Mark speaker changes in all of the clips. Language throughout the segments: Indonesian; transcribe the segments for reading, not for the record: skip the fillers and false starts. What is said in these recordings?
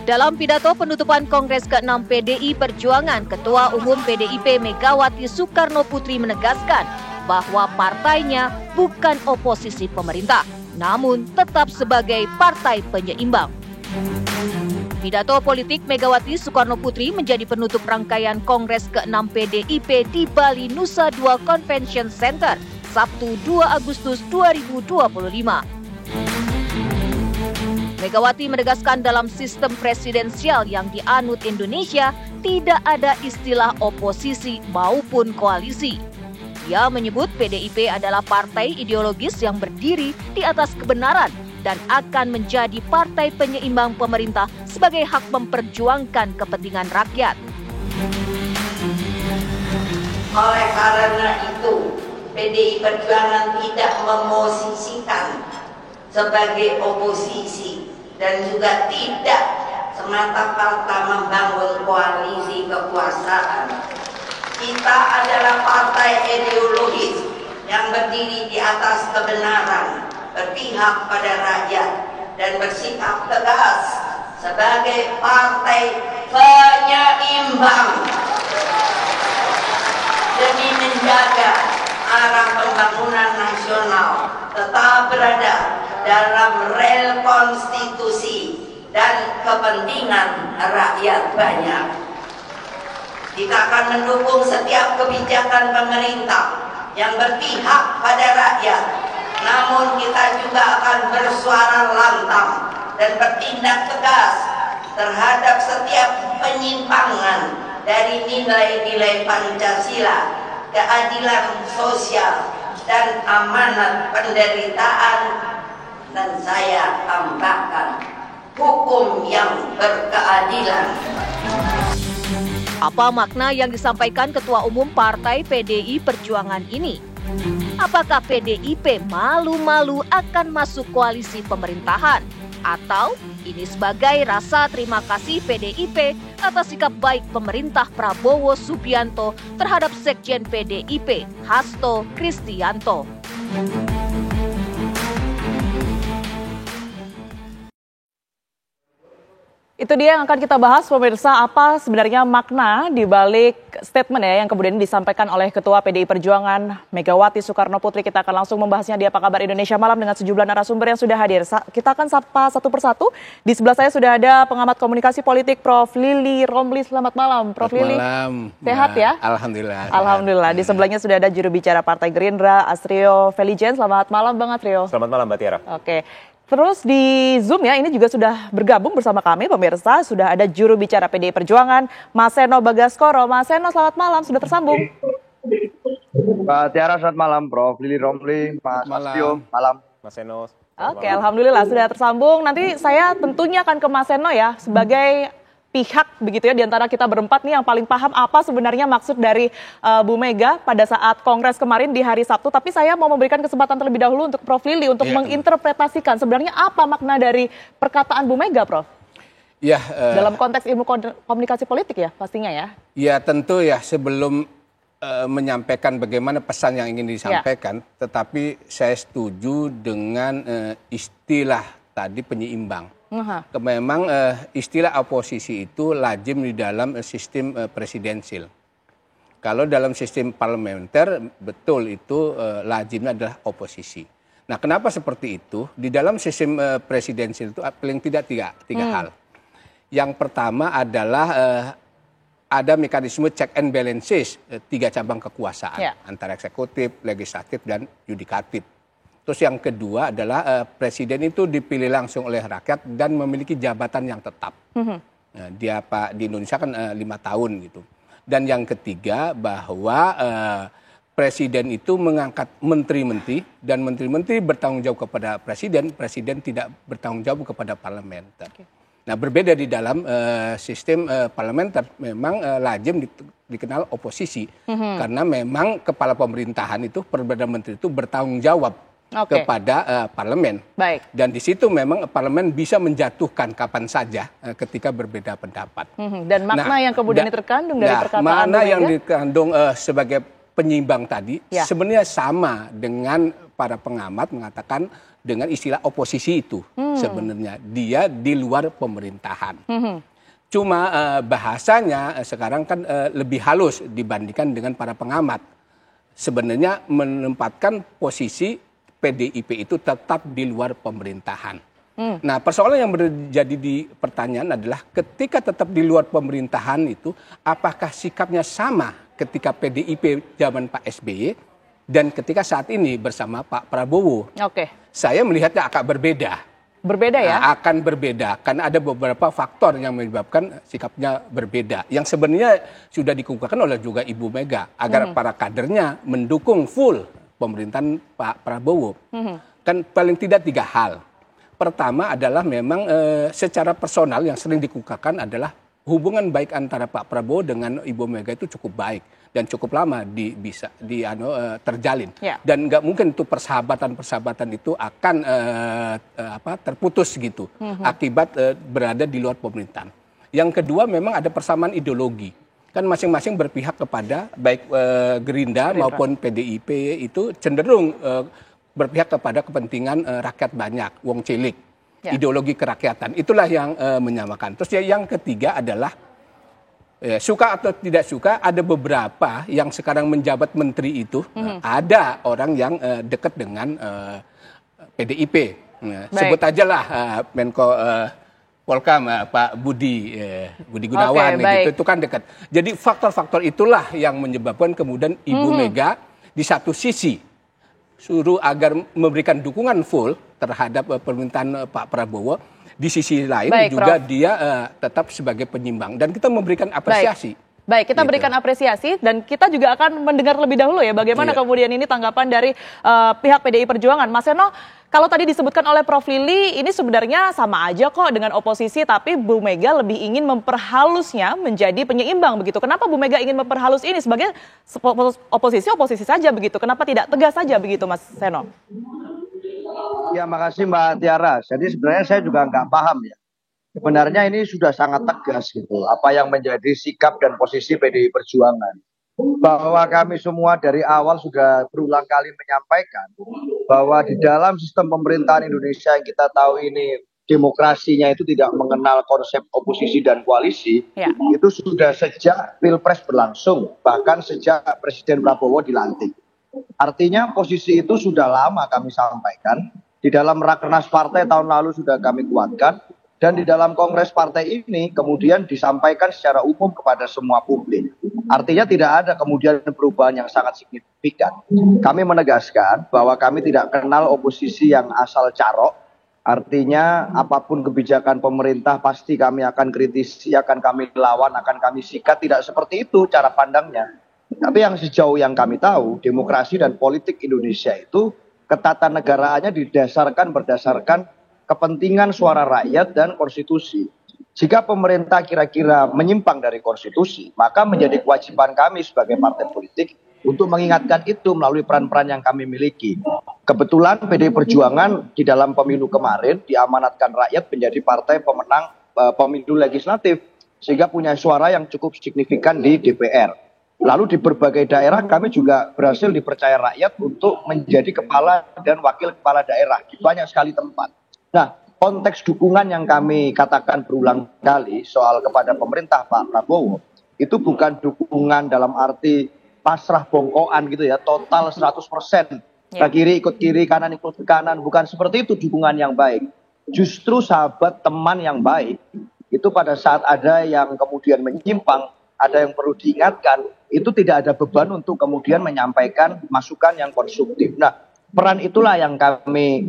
Speaker 1: Dalam pidato penutupan Kongres ke-6 PDI Perjuangan, Ketua Umum PDIP Megawati Soekarnoputri menegaskan bahwa partainya bukan oposisi pemerintah, namun tetap sebagai partai penyeimbang. Pidato politik Megawati Soekarnoputri menjadi penutup rangkaian Kongres ke-6 PDIP di Bali Nusa Dua Convention Center, Sabtu 2 Agustus 2025. Megawati menegaskan dalam sistem presidensial yang dianut Indonesia tidak ada istilah oposisi maupun koalisi. Ia menyebut PDIP adalah partai ideologis yang berdiri di atas kebenaran dan akan menjadi partai penyeimbang pemerintah sebagai hak memperjuangkan kepentingan rakyat.
Speaker 2: Oleh karena itu, PDI Perjuangan tidak memosisikan sebagai oposisi dan juga tidak semata-mata membangun koalisi kekuasaan. Kita adalah partai ideologis yang berdiri di atas kebenaran, berpihak pada rakyat, dan bersikap tegas sebagai partai penyeimbang demi menjaga arah pembangunan nasional tetap berada dalam rel konstitusi dan kepentingan rakyat banyak. Kita akan mendukung setiap kebijakan pemerintah yang berpihak pada rakyat, namun kita juga akan bersuara lantang dan bertindak tegas terhadap setiap penyimpangan dari nilai-nilai Pancasila, keadilan sosial, dan amanat penderitaan, dan saya tambahkan hukum yang berkeadilan.
Speaker 1: Apa makna yang disampaikan Ketua Umum Partai PDI Perjuangan ini? Apakah PDIP malu-malu akan masuk koalisi pemerintahan? Atau ini sebagai rasa terima kasih PDIP atas sikap baik pemerintah Prabowo Subianto terhadap Sekjen PDIP Hasto Kristianto?
Speaker 3: Itu dia yang akan kita bahas, pemirsa, apa sebenarnya makna di balik statement ya yang kemudian disampaikan oleh Ketua PDI Perjuangan Megawati Soekarnoputri. Kita akan langsung membahasnya di Apa Kabar Indonesia Malam dengan sejumlah narasumber yang sudah hadir. Kita akan sapa satu persatu. Di sebelah saya sudah ada pengamat komunikasi politik Prof. Lili Romli. Selamat malam, Prof. Lili.
Speaker 4: Malam.
Speaker 3: Sehat ya?
Speaker 4: Alhamdulillah.
Speaker 3: Alhamdulillah. Di sebelahnya sudah ada juru bicara Partai Gerindra, Astrio Felijen. Selamat malam, Bang Astrio.
Speaker 5: Selamat malam, Mbak Tiara.
Speaker 3: Oke. Terus di Zoom ya, ini juga sudah bergabung bersama kami pemirsa, sudah ada juru bicara PDI Perjuangan, Mas Seno Bagaskoro. Mas Seno, selamat malam, sudah tersambung.
Speaker 6: Mbak Tiara, selamat malam. Prof. Lili Romli, Mas Astio, malam.
Speaker 5: Mas Seno.
Speaker 3: Oke, alhamdulillah sudah tersambung. Nanti saya tentunya akan ke Mas Seno ya, sebagai pihak begitu ya, di antara kita berempat nih yang paling paham apa sebenarnya maksud dari Bu Mega pada saat Kongres kemarin di hari Sabtu. Tapi saya mau memberikan kesempatan terlebih dahulu untuk Prof. Lili untuk menginterpretasikan sebenarnya apa makna dari perkataan Bu Mega, Prof.
Speaker 4: Ya,
Speaker 3: dalam konteks ilmu komunikasi politik ya pastinya ya.
Speaker 4: Ya tentu ya, sebelum menyampaikan bagaimana pesan yang ingin disampaikan, tetapi saya setuju dengan istilah tadi penyeimbang. Memang istilah oposisi itu lazim di dalam sistem presidensil. Kalau dalam sistem parlementer betul itu lazimnya adalah oposisi. Nah, kenapa seperti itu? Di dalam sistem presidensil itu paling tidak tiga hal. Yang pertama adalah ada mekanisme check and balances, 3 cabang kekuasaan antara eksekutif, legislatif, dan yudikatif. Terus yang kedua adalah presiden itu dipilih langsung oleh rakyat dan memiliki jabatan yang tetap. Nah, dia di Indonesia kan 5 tahun gitu. Dan yang ketiga bahwa presiden itu mengangkat menteri-menteri dan menteri-menteri bertanggung jawab kepada presiden, presiden tidak bertanggung jawab kepada parlemen. Nah, berbeda di dalam sistem parlementer memang lazim dikenal oposisi karena memang kepala pemerintahan itu, perdana menteri itu bertanggung jawab kepada parlemen.
Speaker 3: Baik.
Speaker 4: Dan di situ memang parlemen bisa menjatuhkan kapan saja ketika berbeda pendapat.
Speaker 3: Dan makna yang kemudian terkandung dari perkataan
Speaker 4: makna yang dikandung sebagai penyeimbang tadi sebenarnya sama dengan para pengamat mengatakan dengan istilah oposisi itu sebenarnya dia di luar pemerintahan. Cuma bahasanya sekarang kan lebih halus dibandingkan dengan para pengamat. Sebenarnya menempatkan posisi PDIP itu tetap di luar pemerintahan. Nah, persoalan yang menjadi di pertanyaan adalah ketika tetap di luar pemerintahan itu, apakah sikapnya sama ketika PDIP zaman Pak SBY dan ketika saat ini bersama Pak Prabowo?
Speaker 3: Oke.
Speaker 4: Saya melihatnya agak berbeda.
Speaker 3: Berbeda ya?
Speaker 4: Akan berbeda, karena ada beberapa faktor yang menyebabkan sikapnya berbeda. Yang sebenarnya sudah dikemukakan oleh juga Ibu Mega, agar para kadernya mendukung full pemerintahan Pak Prabowo. Kan paling tidak 3 hal. Pertama adalah memang secara personal yang sering dikemukakan adalah hubungan baik antara Pak Prabowo dengan Ibu Mega itu cukup baik dan cukup lama terjalin. Ya. Dan nggak mungkin tuh persahabatan itu akan terputus gitu akibat berada di luar pemerintahan. Yang kedua memang ada persamaan ideologi. Kan masing-masing berpihak kepada baik Gerindra maupun PDIP itu cenderung berpihak kepada kepentingan rakyat banyak, wong cilik. Ya. Ideologi kerakyatan. Itulah yang menyamakan. Terus yang ketiga adalah suka atau tidak suka, ada beberapa yang sekarang menjabat menteri itu, ada orang yang dekat dengan PDIP. Sebut aja lah Menko Polkam Pak Budi Gunawan gitu, itu kan dekat. Jadi faktor-faktor itulah yang menyebabkan kemudian Ibu Mega di satu sisi suruh agar memberikan dukungan full terhadap pemerintahan Pak Prabowo. Di sisi lain juga Prof. Dia tetap sebagai penyimbang dan kita memberikan apresiasi.
Speaker 3: Baik, kita berikan apresiasi dan kita juga akan mendengar lebih dahulu ya bagaimana kemudian ini tanggapan dari pihak PDI Perjuangan. Mas Seno, kalau tadi disebutkan oleh Prof. Lili ini sebenarnya sama aja kok dengan oposisi, tapi Bu Mega lebih ingin memperhalusnya menjadi penyeimbang begitu. Kenapa Bu Mega ingin memperhalus ini sebagai oposisi saja begitu? Kenapa tidak tegas saja begitu, Mas Seno?
Speaker 6: Ya, makasih Mbak Tiara. Jadi sebenarnya saya juga nggak paham ya. Sebenarnya ini sudah sangat tegas gitu. Apa yang menjadi sikap dan posisi PDI Perjuangan. Bahwa kami semua dari awal sudah berulang kali menyampaikan bahwa di dalam sistem pemerintahan Indonesia yang kita tahu ini demokrasinya itu tidak mengenal konsep oposisi dan koalisi. Itu sudah sejak Pilpres berlangsung. Bahkan sejak Presiden Prabowo dilantik. Artinya posisi itu sudah lama kami sampaikan. Di dalam Rakernas Partai tahun lalu sudah kami kuatkan. Dan di dalam Kongres Partai ini kemudian disampaikan secara umum kepada semua publik. Artinya tidak ada kemudian perubahan yang sangat signifikan. Kami menegaskan bahwa kami tidak kenal oposisi yang asal carok. Artinya apapun kebijakan pemerintah pasti kami akan kritisi, akan kami lawan, akan kami sikat. Tidak seperti itu cara pandangnya. Tapi yang sejauh yang kami tahu, demokrasi dan politik Indonesia itu ketatanegaraannya berdasarkan kepentingan suara rakyat dan konstitusi. Jika pemerintah kira-kira menyimpang dari konstitusi, maka menjadi kewajiban kami sebagai partai politik untuk mengingatkan itu melalui peran-peran yang kami miliki. Kebetulan PDI Perjuangan di dalam pemilu kemarin diamanatkan rakyat menjadi partai pemenang pemilu legislatif, sehingga punya suara yang cukup signifikan di DPR. Lalu di berbagai daerah kami juga berhasil dipercaya rakyat untuk menjadi kepala dan wakil kepala daerah di banyak sekali tempat. Nah, konteks dukungan yang kami katakan berulang kali soal kepada pemerintah Pak Prabowo, itu bukan dukungan dalam arti pasrah bongkoan gitu ya, total 100%. Kiri ikut kiri, kanan ikut kanan, bukan seperti itu dukungan yang baik. Justru sahabat teman yang baik, itu pada saat ada yang kemudian menyimpang, ada yang perlu diingatkan, itu tidak ada beban untuk kemudian menyampaikan masukan yang konstruktif. Nah, peran itulah yang kami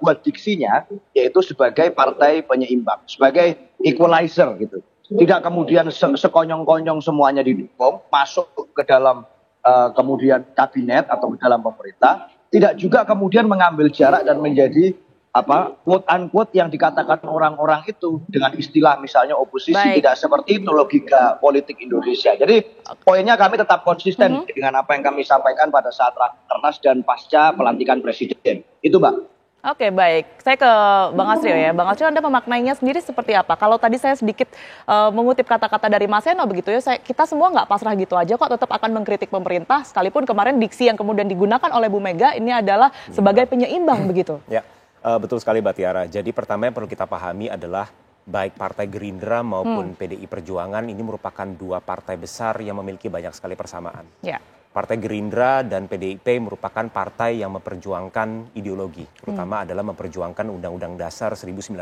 Speaker 6: buat diksinya, yaitu sebagai partai penyeimbang, sebagai equalizer gitu. Tidak kemudian sekonyong-konyong semuanya didukung, masuk ke dalam kemudian kabinet atau ke dalam pemerintah, tidak juga kemudian mengambil jarak dan menjadi quote unquote yang dikatakan orang-orang itu dengan istilah misalnya oposisi. Tidak seperti itu logika politik Indonesia. Jadi poinnya kami tetap konsisten dengan apa yang kami sampaikan pada saat Rakernas dan pasca pelantikan presiden. Itu Mbak.
Speaker 3: Oke, baik. Saya ke Bang Asrio ya. Bang Asrio, Anda memaknainya sendiri seperti apa? Kalau tadi saya sedikit mengutip kata-kata dari Mas Seno begitu ya, kita semua nggak pasrah gitu aja kok, tetap akan mengkritik pemerintah, sekalipun kemarin diksi yang kemudian digunakan oleh Bu Mega ini adalah sebagai penyeimbang begitu.
Speaker 5: Ya, betul sekali Mbak Tiara. Jadi pertama yang perlu kita pahami adalah baik Partai Gerindra maupun PDI Perjuangan ini merupakan dua partai besar yang memiliki banyak sekali persamaan.
Speaker 3: Ya.
Speaker 5: Partai Gerindra dan PDIP merupakan partai yang memperjuangkan ideologi, terutama adalah memperjuangkan Undang-Undang Dasar 1945.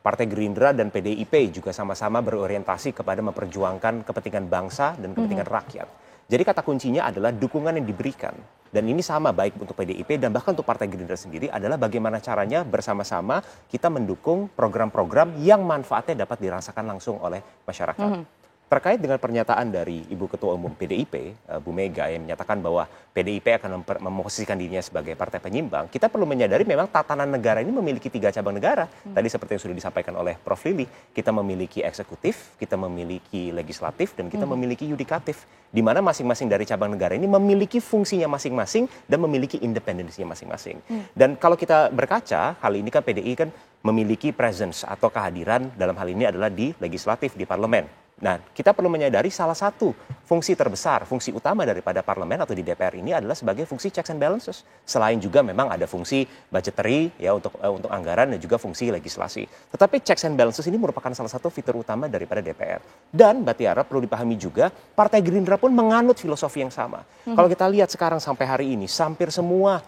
Speaker 5: Partai Gerindra dan PDIP juga sama-sama berorientasi kepada memperjuangkan kepentingan bangsa dan kepentingan rakyat. Jadi kata kuncinya adalah dukungan yang diberikan. Dan ini sama baik untuk PDIP dan bahkan untuk Partai Gerindra sendiri adalah bagaimana caranya bersama-sama kita mendukung program-program yang manfaatnya dapat dirasakan langsung oleh masyarakat. Terkait dengan pernyataan dari Ibu Ketua Umum PDIP, Bu Mega, yang menyatakan bahwa PDIP akan memposisikan dirinya sebagai partai penyimbang, kita perlu menyadari memang tatanan negara ini memiliki 3 cabang negara. Tadi seperti yang sudah disampaikan oleh Prof. Lili, kita memiliki eksekutif, kita memiliki legislatif, dan kita memiliki yudikatif. Di mana masing-masing dari cabang negara ini memiliki fungsinya masing-masing dan memiliki independensinya masing-masing. Dan kalau kita berkaca, kali ini kan PDI kan memiliki presence atau kehadiran dalam hal ini adalah di legislatif, di parlemen. Nah, kita perlu menyadari salah satu fungsi terbesar, fungsi utama daripada parlemen atau di DPR ini adalah sebagai fungsi checks and balances. Selain juga memang ada fungsi budgetary ya untuk anggaran dan juga fungsi legislasi. Tetapi checks and balances ini merupakan salah satu fitur utama daripada DPR. Dan Mbak Tiara perlu dipahami juga, Partai Gerindra pun menganut filosofi yang sama. Kalau kita lihat sekarang sampai hari ini, hampir semua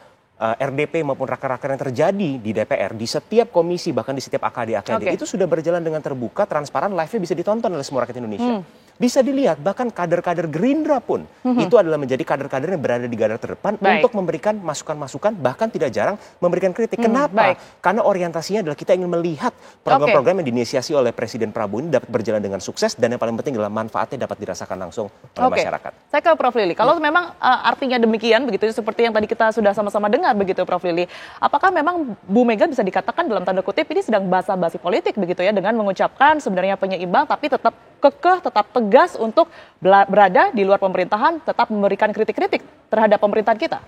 Speaker 5: RDP maupun raker-raker yang terjadi di DPR, di setiap komisi, bahkan di setiap AKD-AKD, itu sudah berjalan dengan terbuka, transparan, live-nya bisa ditonton oleh semua rakyat Indonesia. Bisa dilihat, bahkan kader-kader Gerindra pun, itu adalah menjadi kader-kader yang berada di garda terdepan untuk memberikan masukan-masukan, bahkan tidak jarang memberikan kritik. Kenapa? Karena orientasinya adalah kita ingin melihat program-program yang diinisiasi oleh Presiden Prabowo ini dapat berjalan dengan sukses, dan yang paling penting adalah manfaatnya dapat dirasakan langsung oleh masyarakat.
Speaker 3: Saya ke Prof. Lili, kalau memang artinya demikian, begitu seperti yang tadi kita sudah sama-sama dengar, begitu Prof. Lili, apakah memang Bu Mega bisa dikatakan dalam tanda kutip ini sedang basa-basi politik begitu ya, dengan mengucapkan sebenarnya penyeimbang tapi tetap kekeh, tetap tegas untuk berada di luar pemerintahan, tetap memberikan kritik-kritik terhadap pemerintahan kita?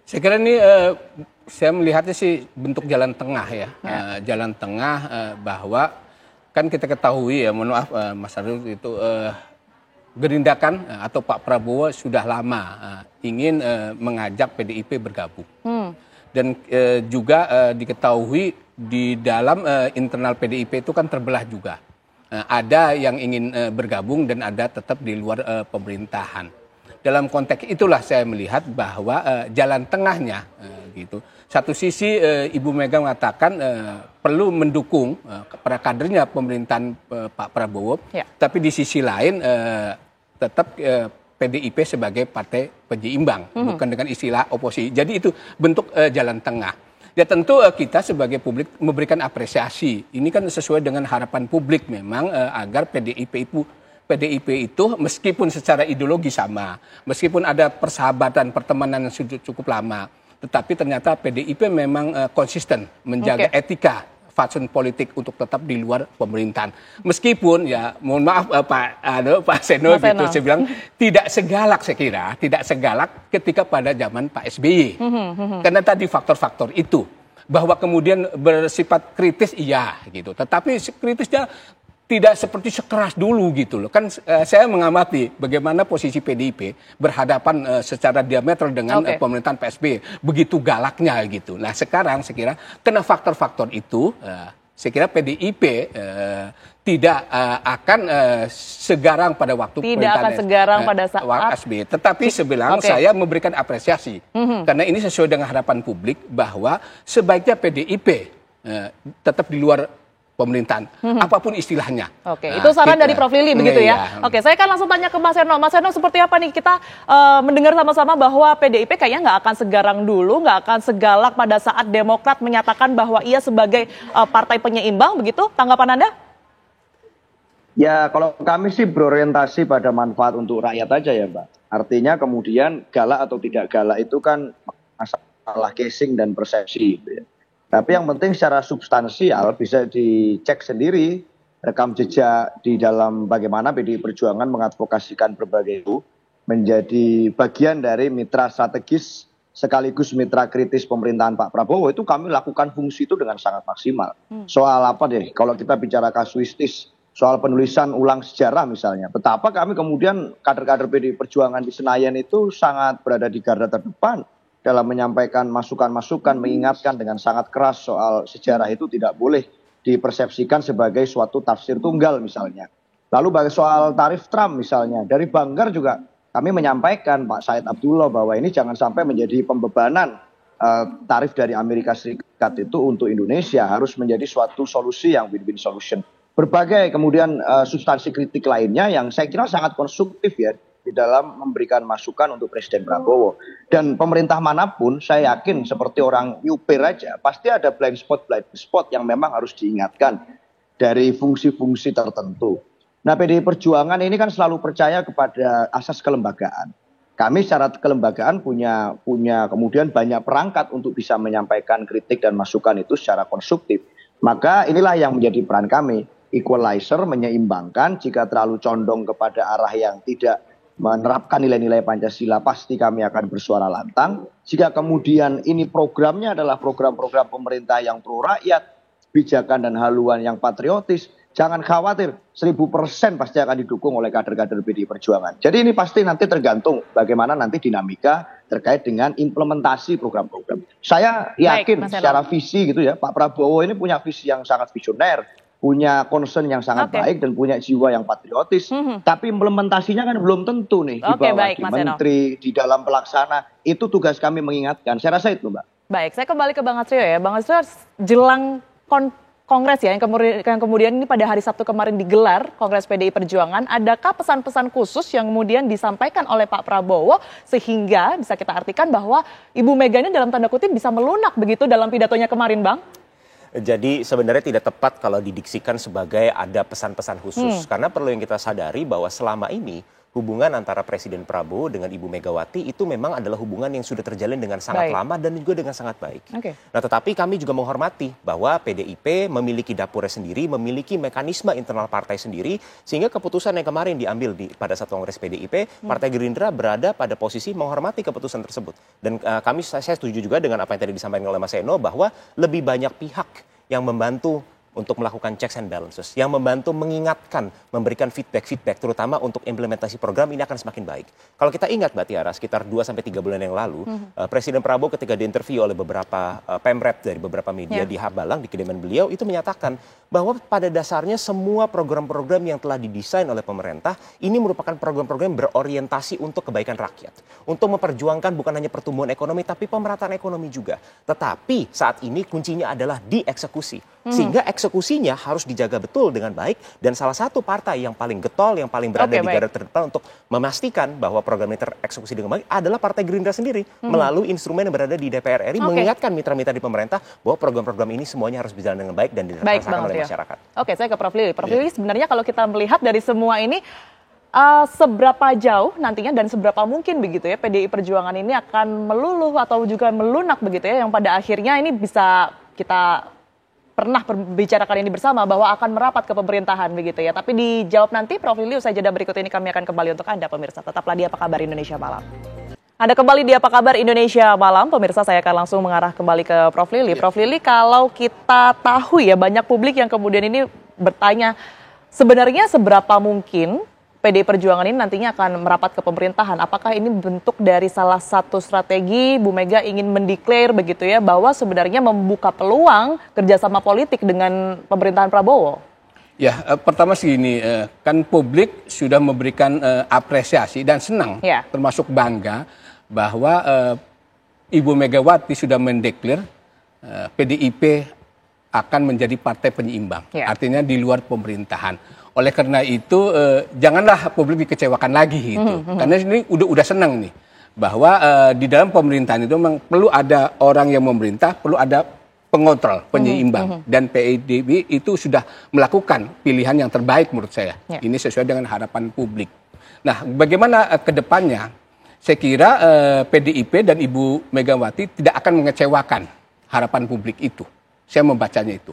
Speaker 4: Saya kira ini saya melihatnya sih bentuk jalan tengah ya. Jalan tengah bahwa kan kita ketahui ya, mohon maaf Mas Arul itu Gerindra kan atau Pak Prabowo sudah lama ingin mengajak PDIP bergabung. Dan juga diketahui di dalam internal PDIP itu kan terbelah juga. Ada yang ingin bergabung dan ada tetap di luar pemerintahan. Dalam konteks itulah saya melihat bahwa jalan tengahnya gitu. Satu sisi Ibu Mega mengatakan perlu mendukung para kadernya pemerintahan Pak Prabowo, tapi di sisi lain tetap PDIP sebagai partai penyeimbang, bukan dengan istilah oposisi. Jadi itu bentuk jalan tengah. Ya tentu kita sebagai publik memberikan apresiasi. Ini kan sesuai dengan harapan publik memang agar PDIP itu meskipun secara ideologi sama, meskipun ada persahabatan, pertemanan yang sudah cukup lama, tetapi ternyata PDIP memang konsisten menjaga etika fatsun politik untuk tetap di luar pemerintahan. Meskipun ya mohon maaf Pak Seno gitu, saya bilang tidak segalak, saya kira tidak segalak ketika pada zaman Pak SBY. Karena tadi faktor-faktor itu bahwa kemudian bersifat kritis iya gitu, tetapi kritisnya tidak seperti sekeras dulu gitu loh. Kan saya mengamati bagaimana posisi PDIP berhadapan secara diametral dengan pemerintahan PSB. Begitu galaknya gitu. Nah sekarang saya kira kena faktor-faktor itu, saya kira PDIP tidak akan segarang pada waktu pemerintahan SBY. Tetapi sebilang saya memberikan apresiasi. Karena ini sesuai dengan harapan publik bahwa sebaiknya PDIP tetap di luar pemerintahan, apapun istilahnya.
Speaker 3: Itu saran dari Prof. Lili begitu ya. Saya akan langsung tanya ke Mas Seno. Mas Seno, seperti apa nih kita mendengar sama-sama bahwa PDIP kayaknya nggak akan segarang dulu, nggak akan segalak pada saat Demokrat menyatakan bahwa ia sebagai partai penyeimbang, begitu tanggapan Anda?
Speaker 6: Ya kalau kami sih berorientasi pada manfaat untuk rakyat aja ya Mbak. Artinya kemudian galak atau tidak galak itu kan masalah casing dan persepsi gitu ya. Tapi yang penting secara substansial bisa dicek sendiri rekam jejak di dalam bagaimana PDI Perjuangan mengadvokasikan berbagai isu menjadi bagian dari mitra strategis sekaligus mitra kritis pemerintahan Pak Prabowo, itu kami lakukan fungsi itu dengan sangat maksimal. Soal apa deh, kalau kita bicara kasuistis, soal penulisan ulang sejarah misalnya, betapa kami kemudian kader-kader PDI Perjuangan di Senayan itu sangat berada di garda terdepan dalam menyampaikan masukan-masukan, mengingatkan dengan sangat keras soal sejarah itu tidak boleh dipersepsikan sebagai suatu tafsir tunggal misalnya. Lalu bagi soal tarif Trump misalnya, dari Banggar juga kami menyampaikan Pak Said Abdullah bahwa ini jangan sampai menjadi pembebanan tarif dari Amerika Serikat itu untuk Indonesia, harus menjadi suatu solusi yang win-win solution. Berbagai kemudian substansi kritik lainnya yang saya kira sangat konstruktif ya di dalam memberikan masukan untuk Presiden Prabowo. Dan pemerintah manapun saya yakin seperti orang nyupir aja pasti ada blind spot yang memang harus diingatkan dari fungsi-fungsi tertentu. Nah, PDI Perjuangan ini kan selalu percaya kepada asas kelembagaan. Kami secara kelembagaan punya kemudian banyak perangkat untuk bisa menyampaikan kritik dan masukan itu secara konstruktif. Maka inilah yang menjadi peran kami, equalizer, menyeimbangkan. Jika terlalu condong kepada arah yang tidak menerapkan nilai-nilai Pancasila, pasti kami akan bersuara lantang. Jika kemudian ini programnya adalah program-program pemerintah yang pro rakyat, kebijakan dan haluan yang patriotis, jangan khawatir, 1000% pasti akan didukung oleh kader-kader PDI Perjuangan. Jadi ini pasti nanti tergantung bagaimana nanti dinamika terkait dengan implementasi program-program. Saya yakin secara visi gitu ya, Pak Prabowo ini punya visi yang sangat visioner, punya concern yang sangat baik dan punya jiwa yang patriotis. Tapi implementasinya kan belum tentu nih di bawah di menteri, di dalam pelaksana. Itu tugas kami mengingatkan. Saya rasa itu, Mbak.
Speaker 3: Baik, saya kembali ke Bang Astrio ya. Bang Astrio, jelang Kongres ya yang kemudian ini pada hari Sabtu kemarin digelar, Kongres PDI Perjuangan, adakah pesan-pesan khusus yang kemudian disampaikan oleh Pak Prabowo sehingga bisa kita artikan bahwa Ibu Mega ini dalam tanda kutip bisa melunak begitu dalam pidatonya kemarin, Bang?
Speaker 5: Jadi sebenarnya tidak tepat kalau didiksikan sebagai ada pesan-pesan khusus. Karena perlu yang kita sadari bahwa selama ini hubungan antara Presiden Prabowo dengan Ibu Megawati itu memang adalah hubungan yang sudah terjalin dengan sangat lama dan juga dengan sangat baik. Nah, tetapi kami juga menghormati bahwa PDIP memiliki dapurnya sendiri, memiliki mekanisme internal partai sendiri, sehingga keputusan yang kemarin diambil pada saat Kongres PDIP, Partai Gerindra berada pada posisi menghormati keputusan tersebut. Dan saya setuju juga dengan apa yang tadi disampaikan oleh Mas Eno, bahwa lebih banyak pihak yang membantu untuk melakukan checks and balances, yang membantu mengingatkan, memberikan feedback, terutama untuk implementasi program ini akan semakin baik. Kalau kita ingat Mbak Tiara, sekitar 2-3 bulan yang lalu, Presiden Prabowo ketika diinterview oleh beberapa pemrep dari beberapa media di Hambalang, di kediaman beliau, itu menyatakan bahwa pada dasarnya semua program-program yang telah didesain oleh pemerintah, ini merupakan program-program berorientasi untuk kebaikan rakyat. Untuk memperjuangkan bukan hanya pertumbuhan ekonomi, tapi pemerataan ekonomi juga. Tetapi saat ini kuncinya adalah dieksekusi. Sehingga eksekusinya harus dijaga betul dengan baik, dan salah satu partai yang paling getol, yang paling berada di garda terdepan untuk memastikan bahwa program ini tereksekusi dengan baik adalah Partai Gerindra sendiri melalui instrumen yang berada di DPR RI, mengingatkan mitra-mitra di pemerintah bahwa program-program ini semuanya harus berjalan dengan baik dan dirasakan oleh masyarakat. Oke,
Speaker 3: saya ke Prof. Lili. Prof. Lili, sebenarnya kalau kita melihat dari semua ini, seberapa jauh nantinya dan seberapa mungkin begitu ya PDI Perjuangan ini akan meluluh atau juga melunak begitu ya, yang pada akhirnya ini bisa kita pernah berbicarakan ini bersama bahwa akan merapat ke pemerintahan begitu ya. Tapi dijawab nanti Prof. Lili, usai jeda berikut ini kami akan kembali untuk Anda pemirsa. Tetaplah di Apa Kabar Indonesia Malam. Anda kembali di Apa Kabar Indonesia Malam. Pemirsa, saya akan langsung mengarah kembali ke Prof. Lili. Prof. Lili, kalau kita tahu ya banyak publik yang kemudian ini bertanya sebenarnya seberapa mungkin PDI Perjuangan ini nantinya akan merapat ke pemerintahan. Apakah ini bentuk dari salah satu strategi Bu Mega ingin mendeklar begitu ya, bahwa sebenarnya membuka peluang kerjasama politik dengan pemerintahan Prabowo?
Speaker 4: Ya, pertama segini, kan publik sudah memberikan apresiasi dan senang, termasuk bangga bahwa Ibu Megawati sudah mendeklar PDIP akan menjadi partai penyeimbang, artinya di luar pemerintahan. Oleh karena itu janganlah publik dikecewakan lagi gitu. Karena ini udah senang nih bahwa di dalam pemerintahan itu memang perlu ada orang yang memerintah, perlu ada pengontrol, penyeimbang, dan PDIP itu sudah melakukan pilihan yang terbaik menurut saya. Ini sesuai dengan harapan publik. Nah, bagaimana ke depannya? Saya kira PDIP dan Ibu Megawati tidak akan mengecewakan harapan publik itu. Saya membacanya itu.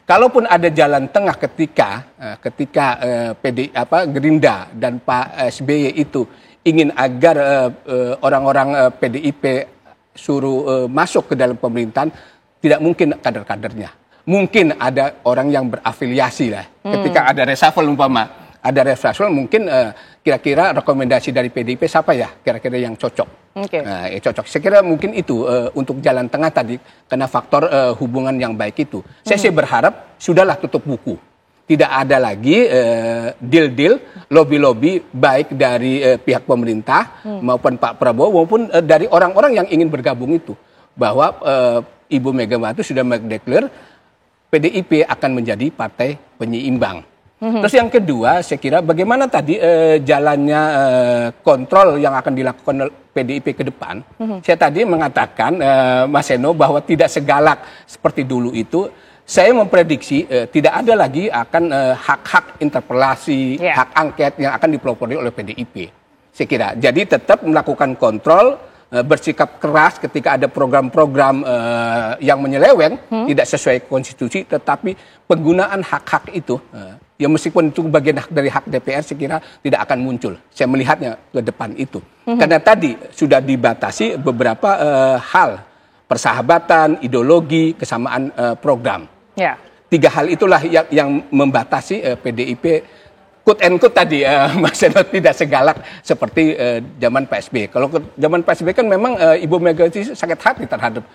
Speaker 4: Kalaupun ada jalan tengah ketika Gerindra dan Pak SBY itu ingin agar orang-orang PDIP suruh masuk ke dalam pemerintahan, tidak mungkin kader-kadernya. Mungkin ada orang yang berafiliasi lah. Ketika ada reshuffle mungkin kira-kira rekomendasi dari PDIP siapa ya kira-kira yang cocok. Cocok. Saya kira mungkin itu untuk jalan tengah tadi karena faktor hubungan yang baik itu. Saya sih berharap sudahlah tutup buku. Tidak ada lagi deal-deal, lobby-lobby baik dari pihak pemerintah maupun Pak Prabowo maupun dari orang-orang yang ingin bergabung itu. Bahwa Ibu Megawati sudah mendeklar PDIP akan menjadi partai penyeimbang. Terus yang kedua, saya kira bagaimana tadi jalannya kontrol yang akan dilakukan oleh PDIP ke depan. Saya tadi mengatakan, Mas Seno, bahwa tidak segalak seperti dulu itu. Saya memprediksi tidak ada lagi akan hak-hak interpelasi, hak angket yang akan dipelopori oleh PDIP. Saya kira. Jadi tetap melakukan kontrol, bersikap keras ketika ada program-program yang menyeleweng, tidak sesuai konstitusi, tetapi penggunaan hak-hak itu, ya meskipun itu bagian dari hak DPR, saya kira tidak akan muncul. Saya melihatnya ke depan itu. Karena tadi sudah dibatasi beberapa hal, persahabatan, ideologi, kesamaan program. 3 hal itulah yang membatasi PDIP quote and quote tadi Mas Seno tidak segalak seperti zaman PSB. Kalau zaman PSB kan memang Ibu Megawati sakit hati terhadap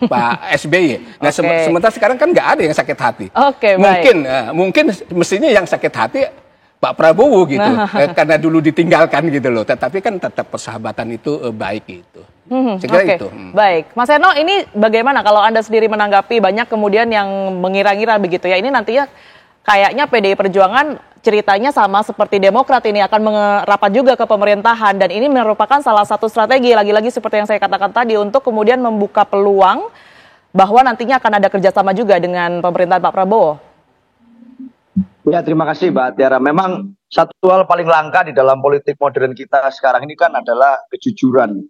Speaker 4: Pak SBY. Nah sementara sekarang kan nggak ada yang sakit hati. Mungkin mestinya yang sakit hati Pak Prabowo gitu, karena dulu ditinggalkan gitu loh. Tetapi kan tetap persahabatan itu baik gitu. Saya kira itu.
Speaker 3: Baik, Mas Seno, ini bagaimana kalau Anda sendiri menanggapi banyak kemudian yang mengira-ngira begitu ya? Ini nantinya kayaknya PDI Perjuangan ceritanya sama seperti Demokrat ini akan merapat juga ke pemerintahan dan ini merupakan salah satu strategi lagi-lagi seperti yang saya katakan tadi untuk kemudian membuka peluang bahwa nantinya akan ada kerjasama juga dengan pemerintahan Pak Prabowo.
Speaker 6: Ya, terima kasih Mbak Tiara. Memang satu hal paling langka di dalam politik modern kita sekarang ini kan adalah kejujuran.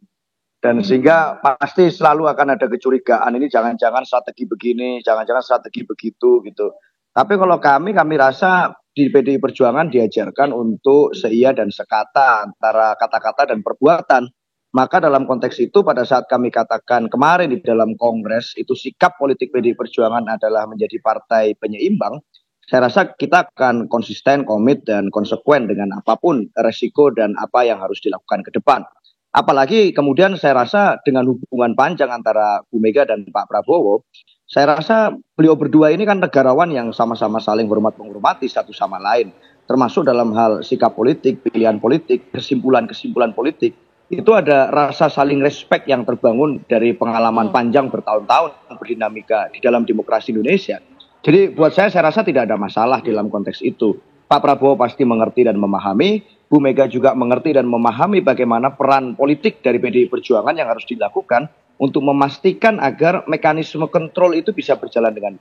Speaker 6: Dan sehingga pasti selalu akan ada kecurigaan, ini jangan-jangan strategi begini, jangan-jangan strategi begitu gitu. Tapi kalau kami rasa di PDI Perjuangan diajarkan untuk seia dan sekata antara kata-kata dan perbuatan. Maka dalam konteks itu pada saat kami katakan kemarin di dalam Kongres itu sikap politik PDI Perjuangan adalah menjadi partai penyeimbang. Saya rasa kita akan konsisten, komit, dan konsekuen dengan apapun resiko dan apa yang harus dilakukan ke depan. Apalagi kemudian saya rasa dengan hubungan panjang antara Bu Mega dan Pak Prabowo, saya rasa beliau berdua ini kan negarawan yang sama-sama saling menghormati satu sama lain. Termasuk dalam hal sikap politik, pilihan politik, kesimpulan-kesimpulan politik. Itu ada rasa saling respect yang terbangun dari pengalaman panjang bertahun-tahun berdinamika di dalam demokrasi Indonesia. Jadi buat saya rasa tidak ada masalah dalam konteks itu. Pak Prabowo pasti mengerti dan memahami, Bu Mega juga mengerti dan memahami bagaimana peran politik dari PDI Perjuangan yang harus dilakukan untuk memastikan agar mekanisme kontrol itu bisa berjalan dengan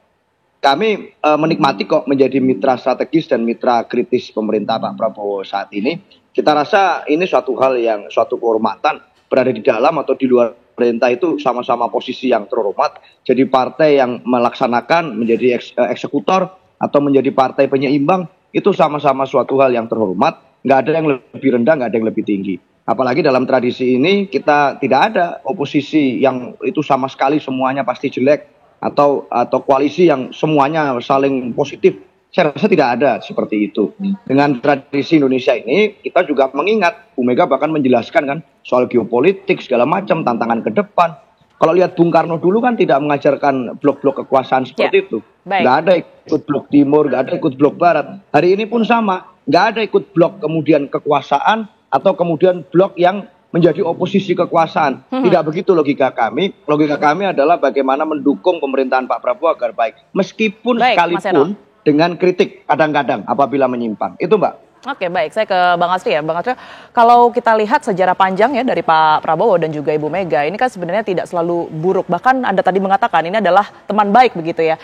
Speaker 6: kami menikmati kok menjadi mitra strategis dan mitra kritis pemerintah Pak Prabowo saat ini. Kita rasa ini suatu hal yang suatu kehormatan berada di dalam atau di luar pemerintah itu sama-sama posisi yang terhormat. Jadi partai yang melaksanakan menjadi eksekutor atau menjadi partai penyeimbang itu sama-sama suatu hal yang terhormat. Nggak ada yang lebih rendah, nggak ada yang lebih tinggi. Apalagi dalam tradisi ini kita tidak ada oposisi yang itu sama sekali semuanya pasti jelek atau koalisi yang semuanya saling positif. Saya rasa tidak ada seperti itu. Dengan tradisi Indonesia ini kita juga mengingat Bu Mega bahkan menjelaskan kan soal geopolitik segala macam tantangan ke depan. Kalau lihat Bung Karno dulu kan tidak mengajarkan blok-blok kekuasaan seperti itu. Nggak ada ikut blok timur, nggak ada ikut blok barat. Hari ini pun sama, nggak ada ikut blok kemudian kekuasaan atau kemudian blok yang menjadi oposisi kekuasaan. Tidak begitu logika kami. Logika kami adalah bagaimana mendukung pemerintahan Pak Prabowo agar baik. Meskipun sekalipun dengan kritik kadang-kadang apabila menyimpang. Itu Mbak.
Speaker 3: Oke, baik. Saya ke Bang Astri ya. Bang Astri, kalau kita lihat sejarah panjang ya dari Pak Prabowo dan juga Ibu Mega, ini kan sebenarnya tidak selalu buruk. Bahkan Anda tadi mengatakan ini adalah teman baik begitu ya.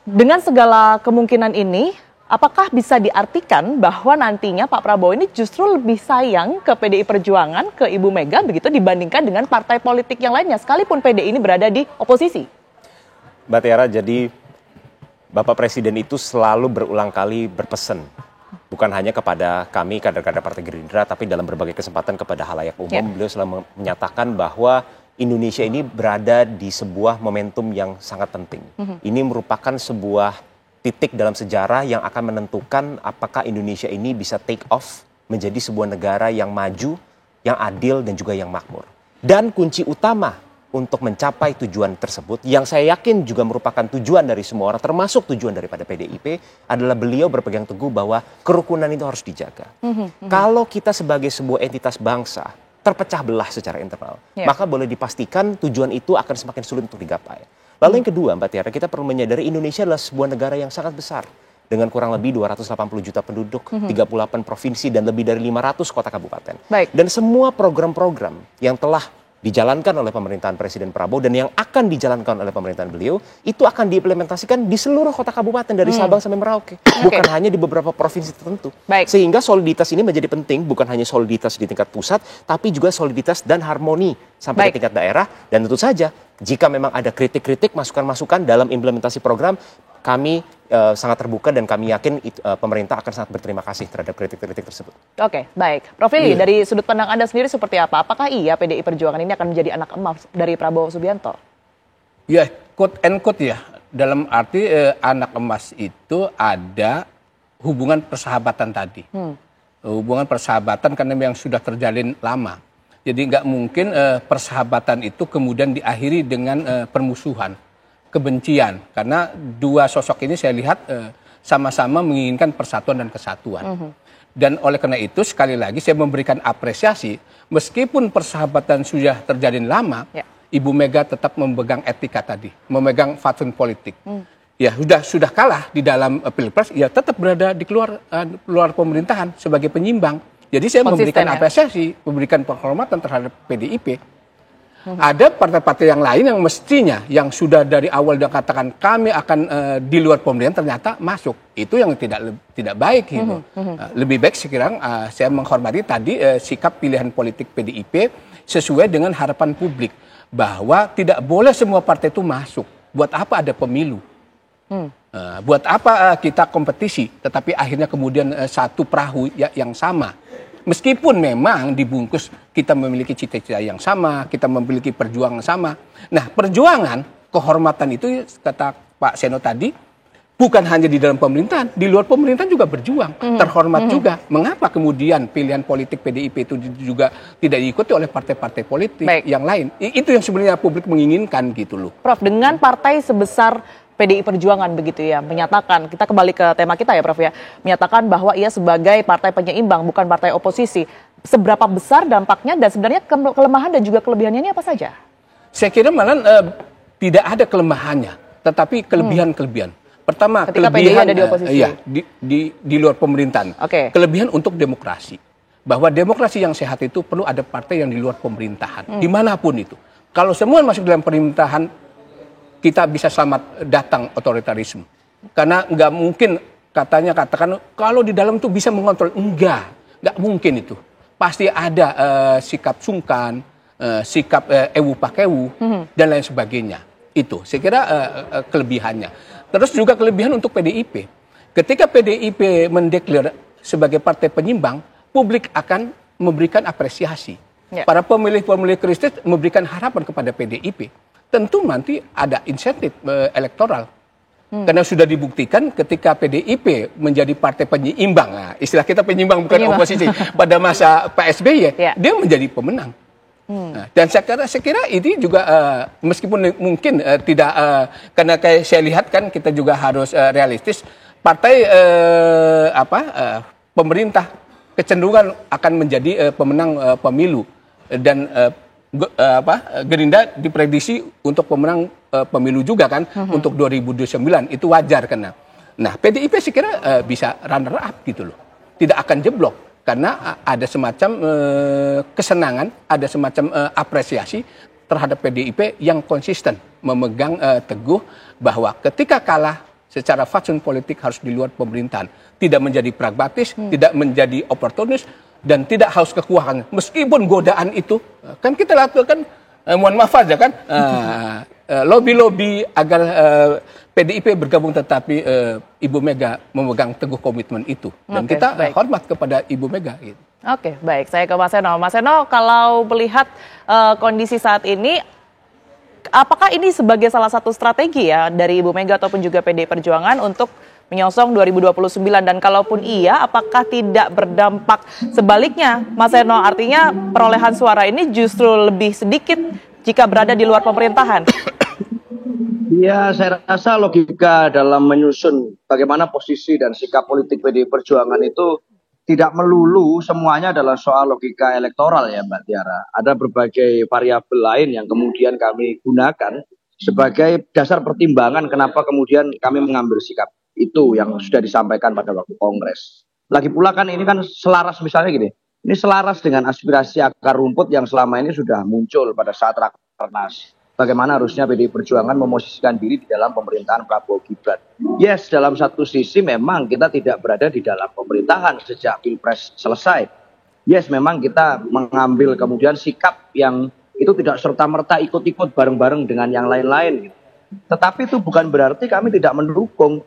Speaker 3: Dengan segala kemungkinan ini, apakah bisa diartikan bahwa nantinya Pak Prabowo ini justru lebih sayang ke PDI Perjuangan, ke Ibu Mega begitu dibandingkan dengan partai politik yang lainnya, sekalipun PDI ini berada di oposisi?
Speaker 5: Mbak Tiara, jadi Bapak Presiden itu selalu berulang kali berpesan, bukan hanya kepada kami kader-kader Partai Gerindra, tapi dalam berbagai kesempatan kepada halayak umum. Beliau selalu menyatakan bahwa Indonesia ini berada di sebuah momentum yang sangat penting. Ini merupakan sebuah titik dalam sejarah yang akan menentukan apakah Indonesia ini bisa take off menjadi sebuah negara yang maju, yang adil, dan juga yang makmur. Dan kunci utama untuk mencapai tujuan tersebut, yang saya yakin juga merupakan tujuan dari semua orang, termasuk tujuan daripada PDIP, adalah beliau berpegang teguh bahwa kerukunan itu harus dijaga. Kalau kita sebagai sebuah entitas bangsa terpecah belah secara internal, maka boleh dipastikan tujuan itu akan semakin sulit untuk digapai. Lalu yang kedua, Mbak Tiara, kita perlu menyadari Indonesia adalah sebuah negara yang sangat besar, dengan kurang lebih 280 juta penduduk, 38 provinsi, dan lebih dari 500 kota kabupaten. Dan semua program-program yang telah dijalankan oleh pemerintahan Presiden Prabowo dan yang akan dijalankan oleh pemerintahan beliau itu akan diimplementasikan di seluruh kota kabupaten dari Sabang sampai Merauke, bukan hanya di beberapa provinsi tertentu. Sehingga soliditas ini menjadi penting, bukan hanya soliditas di tingkat pusat, tapi juga soliditas dan harmoni sampai ke tingkat daerah. Dan tentu saja jika memang ada kritik-kritik, masukan-masukan dalam implementasi program, kami sangat terbuka dan kami yakin pemerintah akan sangat berterima kasih terhadap kritik-kritik tersebut.
Speaker 3: Oke, baik. Prof. Ili, dari sudut pandang Anda sendiri seperti apa? Apakah iya PDI Perjuangan ini akan menjadi anak emas dari Prabowo Subianto?
Speaker 4: Ya, quote and quote ya. Dalam arti anak emas itu ada hubungan persahabatan tadi. Hubungan persahabatan karena yang sudah terjalin lama. Jadi nggak mungkin persahabatan itu kemudian diakhiri dengan permusuhan, kebencian, karena dua sosok ini saya lihat sama-sama menginginkan persatuan dan kesatuan. Dan oleh karena itu sekali lagi saya memberikan apresiasi, meskipun persahabatan sudah terjalin lama, Ibu Mega tetap memegang etika tadi, memegang fatsun politik. Ya sudah kalah di dalam pilpres, ya tetap berada di luar pemerintahan sebagai penyimbang. Jadi saya memberikan apresiasi, memberikan penghormatan terhadap PDIP. Ada partai-partai yang lain yang mestinya yang sudah dari awal dia katakan kami akan di luar pemerintahan ternyata masuk. Itu yang tidak baik gitu. Lebih baik sekarang saya menghormati tadi sikap pilihan politik PDIP sesuai dengan harapan publik bahwa tidak boleh semua partai itu masuk. Buat apa ada pemilu? Buat apa kita kompetisi tetapi akhirnya kemudian satu perahu yang sama. Meskipun memang dibungkus kita memiliki cita-cita yang sama, kita memiliki perjuangan sama. Nah, perjuangan, kehormatan itu kata Pak Seno tadi, bukan hanya di dalam pemerintahan, di luar pemerintahan juga berjuang, terhormat juga. Mengapa kemudian pilihan politik PDIP itu juga tidak diikuti oleh partai-partai politik yang lain? Itu yang sebenarnya publik menginginkan gitu loh.
Speaker 3: Prof, dengan partai sebesar PDI Perjuangan begitu ya, menyatakan, kita kembali ke tema kita ya Prof ya, menyatakan bahwa ia sebagai partai penyeimbang, bukan partai oposisi. Seberapa besar dampaknya dan sebenarnya kelemahan dan juga kelebihannya ini apa saja?
Speaker 4: Saya kira malah tidak ada kelemahannya, tetapi kelebihan-kelebihan. Pertama,
Speaker 3: ketika
Speaker 4: kelebihan
Speaker 3: ada di oposisi.
Speaker 4: Di luar pemerintahan. Kelebihan untuk demokrasi. Bahwa demokrasi yang sehat itu perlu ada partai yang di luar pemerintahan, dimanapun itu. Kalau semua masuk dalam pemerintahan, kita bisa selamat datang otoritarisme. Karena nggak mungkin katakan kalau di dalam itu bisa mengontrol. Nggak mungkin itu. Pasti ada sikap sungkan, sikap ewu pakewu, dan lain sebagainya. Itu saya kira kelebihannya. Terus juga kelebihan untuk PDIP. Ketika PDIP mendeklar sebagai partai penyimbang, publik akan memberikan apresiasi. Para pemilih-pemilih Kristen memberikan harapan kepada PDIP. Tentu nanti ada insentif elektoral. Karena sudah dibuktikan ketika PDIP menjadi partai penyeimbang, nah, istilah kita penyimbang bukan oposisi, pada masa Pak SBY, dia menjadi pemenang. Nah, dan saya kira ini juga meskipun mungkin tidak, karena kayak saya lihat kan kita juga harus realistis, partai pemerintah kecenderungan akan menjadi pemenang pemilu dan Gerindra diprediksi untuk pemenang pemilu juga kan untuk 2029, itu wajar karena. Nah, PDIP saya kira bisa runner up gitu loh. Tidak akan jeblok karena ada semacam kesenangan, ada semacam apresiasi terhadap PDIP yang konsisten memegang teguh bahwa ketika kalah secara fatsun politik harus di luar pemerintahan, tidak menjadi pragmatis, tidak menjadi oportunis, dan tidak haus kekuasaan. Meskipun godaan itu, kan kita lakukan, mohon maaf aja kan, lobby-lobby agar PDIP bergabung tetapi Ibu Mega memegang teguh komitmen itu dan kita hormat kepada Ibu Mega gitu.
Speaker 3: Oke, baik. Saya ke Mas Seno. Mas Seno, kalau melihat kondisi saat ini, apakah ini sebagai salah satu strategi ya dari Ibu Mega ataupun juga PDI Perjuangan untuk menyongsong 2029, dan kalaupun iya, apakah tidak berdampak sebaliknya, Mas Seno? Artinya perolehan suara ini justru lebih sedikit jika berada di luar pemerintahan.
Speaker 6: Ya, saya rasa logika dalam menyusun bagaimana posisi dan sikap politik PDI Perjuangan itu tidak melulu semuanya adalah soal logika elektoral ya Mbak Tiara. Ada berbagai variabel lain yang kemudian kami gunakan sebagai dasar pertimbangan kenapa kemudian kami mengambil sikap itu yang sudah disampaikan pada waktu Kongres. Lagi pula kan ini kan selaras, misalnya gini, ini selaras dengan aspirasi akar rumput yang selama ini sudah muncul pada saat Rakernas. Bagaimana harusnya PDI Perjuangan memosisikan diri di dalam pemerintahan Prabowo Gibran. Yes, dalam satu sisi memang kita tidak berada di dalam pemerintahan sejak Pilpres selesai. Yes, memang kita mengambil kemudian sikap yang itu tidak serta-merta ikut-ikut bareng-bareng dengan yang lain-lain. Tetapi itu bukan berarti kami tidak mendukung.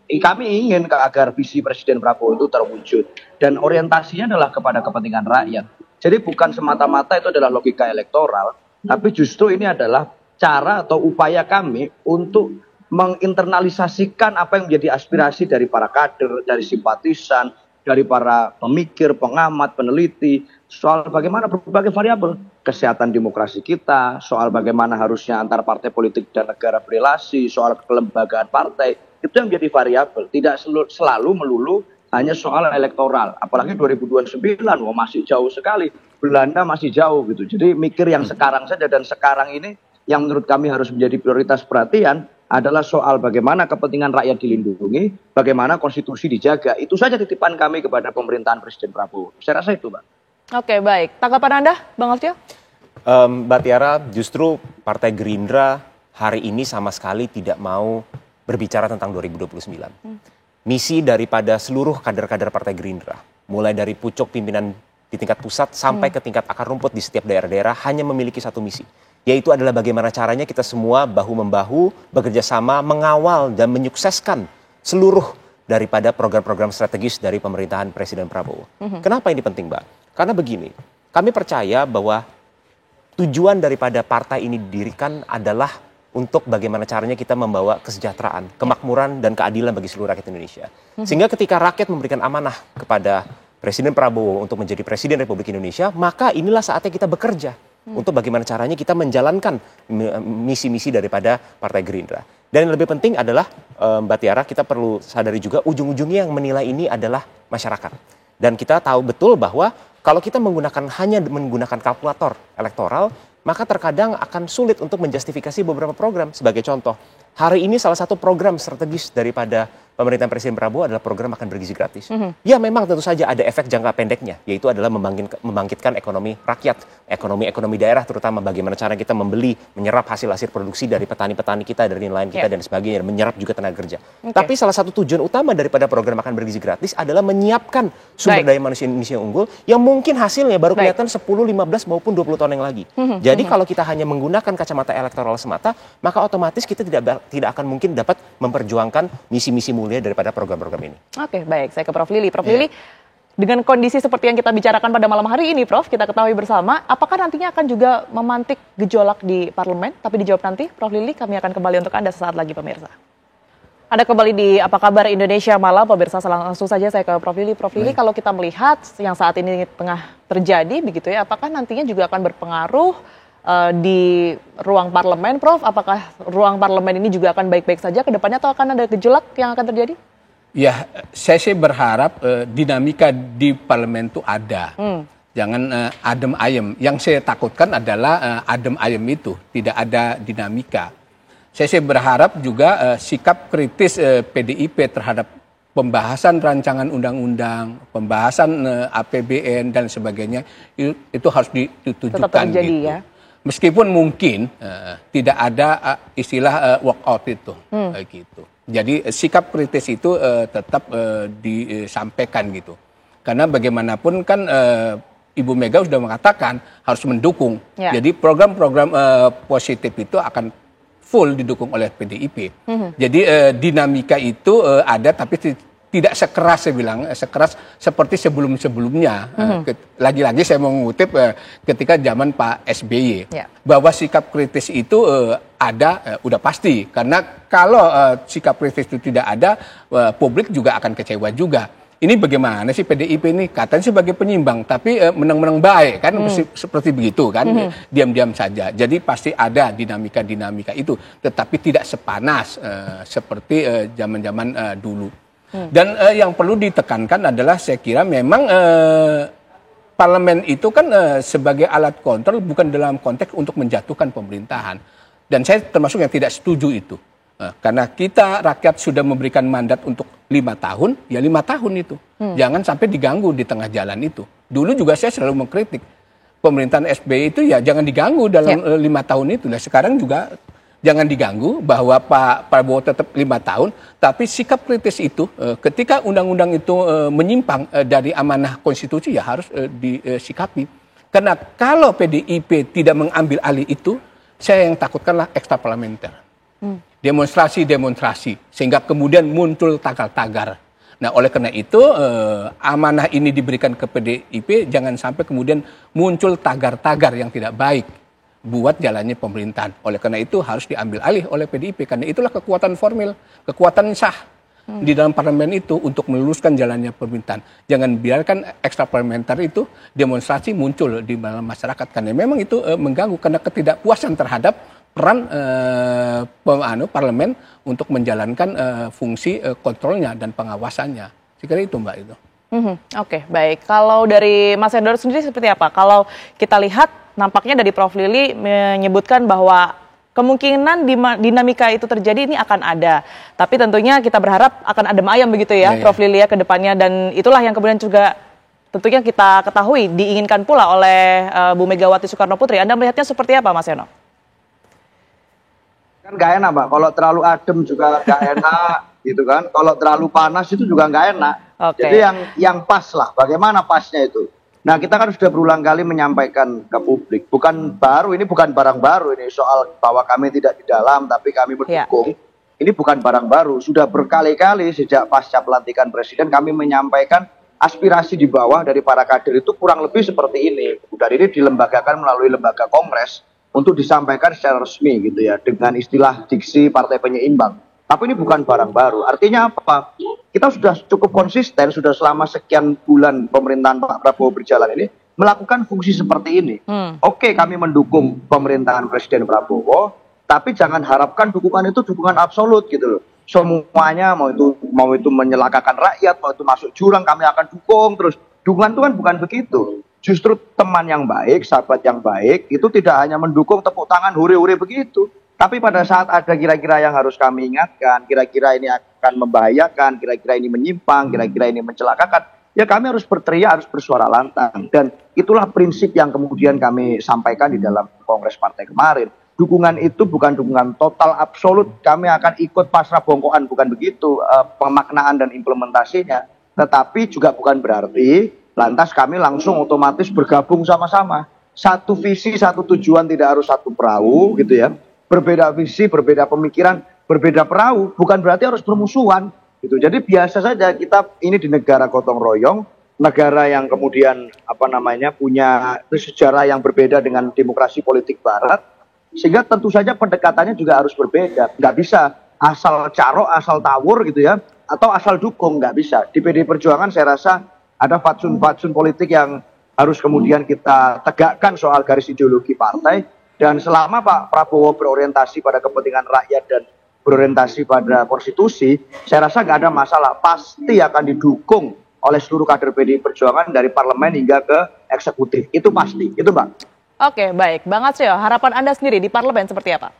Speaker 6: Kami ingin agar visi Presiden Prabowo itu terwujud. Dan orientasinya adalah kepada kepentingan rakyat. Jadi bukan semata-mata itu adalah logika elektoral. Tapi justru ini adalah cara atau upaya kami untuk menginternalisasikan apa yang menjadi aspirasi dari para kader, dari simpatisan, dari para pemikir, pengamat, peneliti, soal bagaimana berbagai variabel kesehatan demokrasi kita, soal bagaimana harusnya antar partai politik dan negara berrelasi, soal kelembagaan partai, itu yang menjadi variabel, tidak selalu melulu hanya soal elektoral. Apalagi 2029, masih jauh sekali. Belanda masih jauh gitu. Jadi mikir yang sekarang saja, dan sekarang ini yang menurut kami harus menjadi prioritas perhatian adalah soal bagaimana kepentingan rakyat dilindungi, bagaimana konstitusi dijaga. Itu saja titipan kami kepada pemerintahan Presiden Prabowo. Saya rasa itu, Mbak.
Speaker 3: Oke, baik. Tanggapan Anda, Bang Alfio?
Speaker 5: Mbak Tiara, justru Partai Gerindra hari ini sama sekali tidak mau berbicara tentang 2029. Misi daripada seluruh kader-kader Partai Gerindra, mulai dari pucuk pimpinan di tingkat pusat sampai ke tingkat akar rumput di setiap daerah-daerah, hanya memiliki satu misi, yaitu adalah bagaimana caranya kita semua bahu-membahu bekerja sama mengawal dan menyukseskan seluruh daripada program-program strategis dari pemerintahan Presiden Prabowo. Kenapa ini penting, Mbak? Karena begini, kami percaya bahwa tujuan daripada partai ini didirikan adalah untuk bagaimana caranya kita membawa kesejahteraan, kemakmuran, dan keadilan bagi seluruh rakyat Indonesia. Sehingga ketika rakyat memberikan amanah kepada Presiden Prabowo untuk menjadi Presiden Republik Indonesia, maka inilah saatnya kita bekerja untuk bagaimana caranya kita menjalankan misi-misi daripada Partai Gerindra. Dan yang lebih penting adalah, Mbak Tiara, kita perlu sadari juga ujung-ujungnya yang menilai ini adalah masyarakat. Dan kita tahu betul bahwa kalau kita hanya menggunakan kalkulator elektoral, maka terkadang akan sulit untuk menjustifikasi beberapa program. Sebagai contoh, hari ini salah satu program strategis daripada pemerintahan Presiden Prabowo adalah program makan bergizi gratis. Ya memang tentu saja ada efek jangka pendeknya, yaitu adalah membangkitkan ekonomi rakyat, ekonomi daerah, terutama bagaimana cara kita menyerap hasil-hasil produksi dari petani-petani kita, dari nelayan kita dan sebagainya, dan menyerap juga tenaga kerja. Tapi salah satu tujuan utama daripada program makan bergizi gratis adalah menyiapkan sumber daya manusia Indonesia yang unggul, yang mungkin hasilnya baru kelihatan 10, 15 maupun 20 tahun yang lagi. Jadi kalau kita hanya menggunakan kacamata elektoral semata, maka otomatis kita tidak akan mungkin dapat memperjuangkan misi-misi mulia daripada program-program ini. Oke,
Speaker 3: baik. Saya ke Prof. Lili. Prof. Lili, dengan kondisi seperti yang kita bicarakan pada malam hari ini, Prof, kita ketahui bersama, apakah nantinya akan juga memantik gejolak di parlemen? Tapi dijawab nanti, Prof. Lili, kami akan kembali untuk Anda sesaat lagi, pemirsa. Ada kembali di Apa Kabar Indonesia Malam, pemirsa. Langsung saja saya ke Prof. Lili. Prof. Lili, kalau kita melihat yang saat ini tengah terjadi, begitu ya, apakah nantinya juga akan berpengaruh di ruang parlemen, Prof? Apakah ruang parlemen ini juga akan baik-baik saja ke depannya atau akan ada gejolak yang akan terjadi? Ya, saya sih berharap dinamika di parlemen itu ada. Jangan adem ayem. Yang saya takutkan adalah adem ayem itu, tidak ada dinamika. Saya sih berharap juga sikap kritis PDIP terhadap pembahasan rancangan undang-undang, pembahasan APBN dan sebagainya itu harus ditujukan. Tetap terjadi, gitu. Ya. Meskipun mungkin tidak ada istilah walkout itu, gitu. Jadi sikap kritis itu tetap disampaikan gitu. Karena bagaimanapun kan Ibu Mega sudah mengatakan harus mendukung. Ya. Jadi program-program positif itu akan
Speaker 4: full didukung oleh PDIP. Jadi dinamika itu ada, tapi tidak sekeras, saya bilang, sekeras seperti sebelum-sebelumnya. Lagi-lagi saya mau mengutip ketika zaman Pak SBY, bahwa sikap kritis itu ada, udah pasti. Karena kalau sikap kritis itu tidak ada, publik juga akan kecewa juga. Ini bagaimana sih PDIP ini, katanya sebagai penyimbang, tapi menang-menang baik kan, seperti begitu kan, diam-diam saja. Jadi pasti ada dinamika-dinamika itu, tetapi tidak sepanas seperti zaman-zaman dulu. Dan yang perlu ditekankan adalah saya kira memang parlemen itu kan sebagai alat kontrol, bukan dalam konteks untuk menjatuhkan pemerintahan. Dan saya termasuk yang tidak setuju itu. Karena kita rakyat sudah memberikan mandat untuk 5 tahun, ya 5 tahun itu. Jangan sampai diganggu di tengah jalan itu. Dulu juga saya selalu mengkritik pemerintahan SBY itu, ya jangan diganggu dalam 5 tahun itu. Nah sekarang juga jangan diganggu, bahwa Pak Prabowo tetap 5 tahun, tapi sikap kritis itu ketika undang-undang itu menyimpang dari amanah konstitusi, ya harus disikapi. Karena kalau PDIP tidak mengambil alih itu, saya yang takutkanlah ekstra parlementer. Demonstrasi, sehingga kemudian muncul tagar-tagar. Nah, oleh karena itu amanah ini diberikan ke PDIP, jangan sampai kemudian muncul tagar-tagar yang tidak baik buat jalannya pemerintahan. Oleh karena itu harus diambil alih oleh PDIP, karena itulah kekuatan formil, kekuatan sah di dalam parlemen itu untuk meluruskan jalannya pemerintahan. Jangan biarkan ekstra parlementer itu demonstrasi muncul di dalam masyarakat, karena memang itu mengganggu, karena ketidakpuasan terhadap peran parlemen untuk menjalankan fungsi kontrolnya dan pengawasannya. Saya kira itu, Mbak, itu.
Speaker 3: Oke, baik. Kalau dari Mas Endor sendiri seperti apa? Kalau kita lihat nampaknya dari Prof. Lili menyebutkan bahwa kemungkinan dinamika itu terjadi ini akan ada. Tapi tentunya kita berharap akan adem ayam begitu ya, Prof. Lili, ya, ke depannya. Dan itulah yang kemudian juga tentunya kita ketahui diinginkan pula oleh Bu Megawati Soekarno Putri. Anda melihatnya seperti apa, Mas Eno?
Speaker 6: Kan gak enak, Mbak. Kalau terlalu adem juga gak enak, gitu kan. Kalau terlalu panas itu juga gak enak. Jadi yang pas lah, bagaimana pasnya itu. Nah, kita kan sudah berulang kali menyampaikan ke publik. Bukan baru, ini bukan barang baru. Ini soal bahwa kami tidak di dalam, tapi kami mendukung. Ini bukan barang baru. Sudah berkali-kali sejak pasca pelantikan presiden, kami menyampaikan aspirasi di bawah dari para kader itu kurang lebih seperti ini. Dan ini dilembagakan melalui lembaga kongres untuk disampaikan secara resmi gitu ya, dengan istilah diksi partai penyeimbang. Tapi ini bukan barang baru. Artinya apa? Kita sudah cukup konsisten, sudah selama sekian bulan pemerintahan Pak Prabowo berjalan ini melakukan fungsi seperti ini. Oke, kami mendukung pemerintahan Presiden Prabowo, tapi jangan harapkan dukungan itu dukungan absolut gitu loh. Semuanya mau itu menyelakakan rakyat, mau itu masuk jurang, kami akan dukung terus. Dukungan itu kan bukan begitu. Justru teman yang baik, sahabat yang baik, itu tidak hanya mendukung tepuk tangan hore-hore begitu. Tapi pada saat ada kira-kira yang harus kami ingatkan, kira-kira ini akan membahayakan, kira-kira ini menyimpang, kira-kira ini mencelakakan, ya kami harus berteriak, harus bersuara lantang. Dan itulah prinsip yang kemudian kami sampaikan di dalam Kongres Partai kemarin. Dukungan itu bukan dukungan total absolut, kami akan ikut pasrah bongkoan, bukan begitu pemaknaan dan implementasinya. Tetapi juga bukan berarti lantas kami langsung otomatis bergabung sama-sama. Satu visi, satu tujuan, tidak harus satu perahu gitu ya. Berbeda visi, berbeda pemikiran, berbeda perahu, bukan berarti harus bermusuhan gitu. Jadi biasa saja kita ini di negara gotong royong, negara yang kemudian punya sejarah yang berbeda dengan demokrasi politik barat, sehingga tentu saja pendekatannya juga harus berbeda. Nggak bisa asal carok, asal tawur gitu ya, atau asal dukung, nggak bisa. Di PDI Perjuangan saya rasa ada fatsun-fatsun politik yang harus kemudian kita tegakkan soal garis ideologi partai. Dan selama Pak Prabowo berorientasi pada kepentingan rakyat dan berorientasi pada konstitusi, saya rasa nggak ada masalah. Pasti akan didukung oleh seluruh kader PDI Perjuangan dari parlemen hingga ke eksekutif. Itu pasti, itu Mbak.
Speaker 3: Oke, baik. Bang Atsyo, harapan Anda sendiri di parlemen seperti apa?